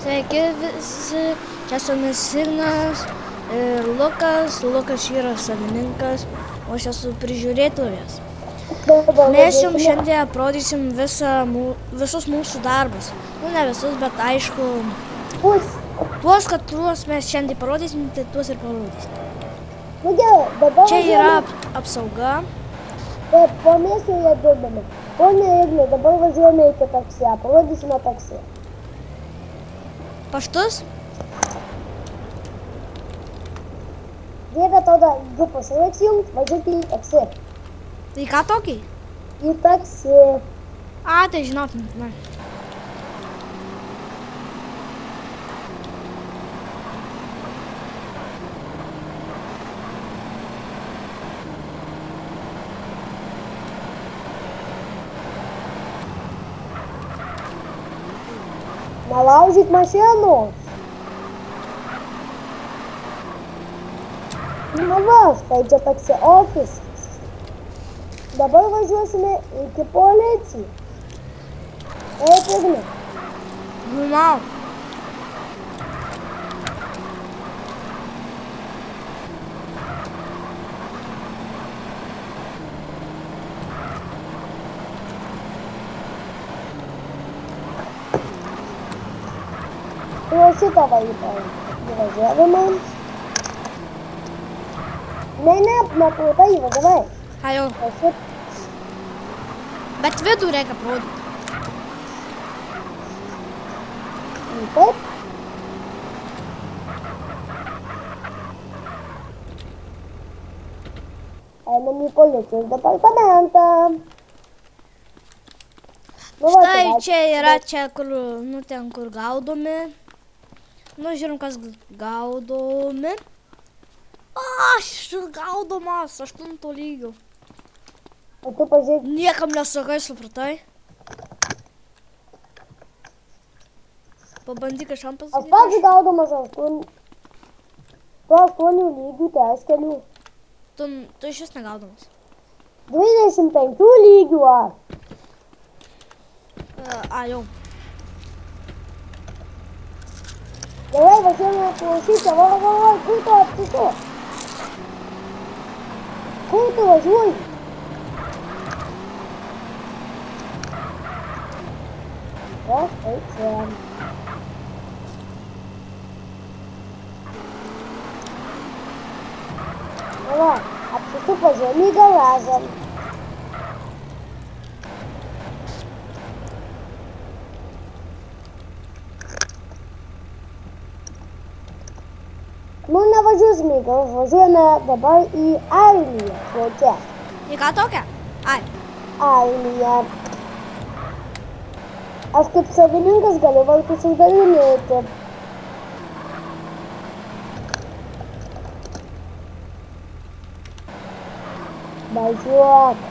Sveiki visi, čia su jumis Ignas ir Lukas. Lukas yra savininkas, o aš esu prižiūrėtojas. Mes jums šiandien parodysim visus mūsų darbus. Nu, ne visus, bet aišku, tuos, kuriuos mes šiandien parodysim, tai tuos ir parodysim. Nu gerai, dabar Čia yra apsauga. Taip, po mes joje dirbame. Pone Ignai, dabar važiuojame iki taksija, parodysime taksiją. Paštus? Dieve, tada du pasireiks jums važiuoti į taksi. Tai ką tokį? Į taksi. A, tai žinotum, na. Nelaužyk mašinos. Na va, štai čia taksi ofisas. Dabar važiuosime iki policijų. Eik, Ignai. Žinau. Pro šitą vaitą įvažiavimą. Ne, pro tą įvažiavai. Ką jau? Pro šitą. Bet vidų reikia parodyti. Taip. Einam į policijos departamentą. Nu, va, Štai tai čia yra čia, kur, nu, ten, kur gaudomi. Nu, žiūrim, kas gaudomi. Aš gaudomas 8 lygio. O tu pažiūrėk. Niekam nesakai, supratai? Pabandyk kažkam Aš pasakyti. pats gaudamas 8 lygių, tai aš keliu. Tu iš vis negaudomas. 25 lygių aš. Jau. Gerai, važiuojame klausyti, va, kur tu apsisuok? Kur tu važiuoji? O, štai čia. Va, apsisuk, važiuojame į garažą. Nu, nevažiuosime, važiuojame dabar į armiją. O čia. Į ką tokia? Ai. Armija. Aš kaip savininkas galiu vartus uždarinėti. Važiuok.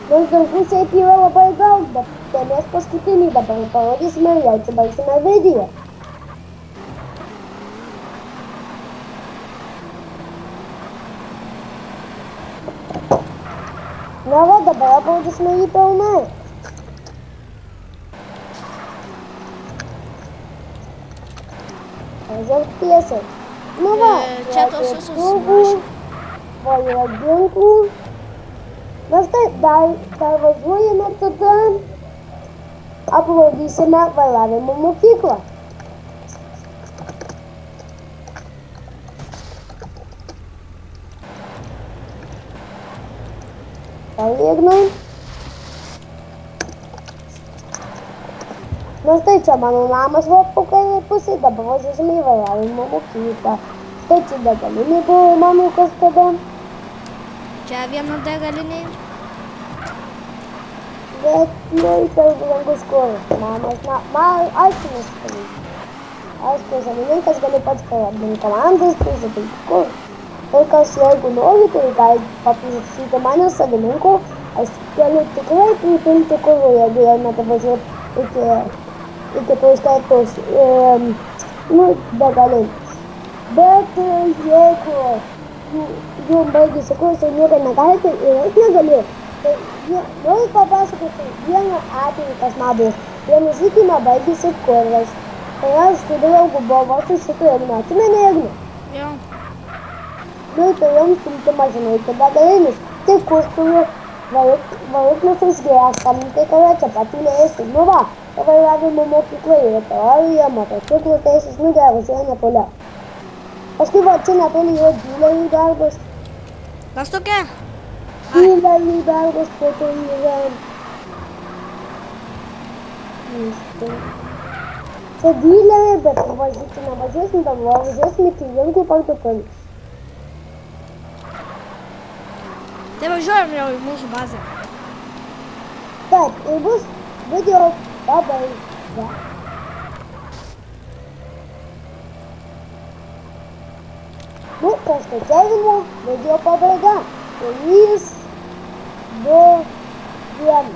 Nors daugų šiaip yra labai daug, bet tai mes paskutinį dabar parodysime ir jau čia baigsime video. Na va, dabar parodysime jį pilnai. Važiuok tiesiai. Nu va, Čia tos visos turgų, va yra ginklų. Na štai, dar važiuojame tada, aprodysime vairavimo mokyklą. Ignai. Na štai čia mano namas va po kairei pusėje, dabar važiuosime į vairavimo mokyklą. Štai čia degalinė buvo mano kažkada. Čia viena degalinė. Bet, nu, per brangus kuras. Man aišku nesipavyzdžiu. Aišku, savininkas gali pats paradinti komandas, prisipilti kur. Ir kas jeigu nori, tai gali paprašyti mane savininko. Aš galiu tikrai pripilti kurų, jeigu jau netavažiuoti iki tos kartos, degalinės. Bet jeigu jums baigėsi kursai, nieko negalite ir aš negaliu, Tai noriu papasakoti vieną atvejį, kas man buvo. Vienu sykį man baigėsi kurvas. Tai aš su draugu buvau su šitu Ignu. Atsimeni Ignu? Jo. Nu, turėjom stumti mašiną iki degalinės. Tik užkuriu variklis užgėjęs, tam tai kada čia patylėjasi. Nu va, vairavimo mokykla yra teorija, motociklų teisės, nu gerai, važiuoja netoliau. Paskui va čia netoli yra dylerių darbas. Kas tokia? Dylerių darbas, po to yra... Čia dyleriai, bet važiuoti nevažiuosim, bet važiuosim iki ginklų parduotuvės. Tai važiuojam jau į mūsų bazę. Taip, ir bus video pabaiga. Nu, po skaičiavimo video pabaiga. 3, 2, 1.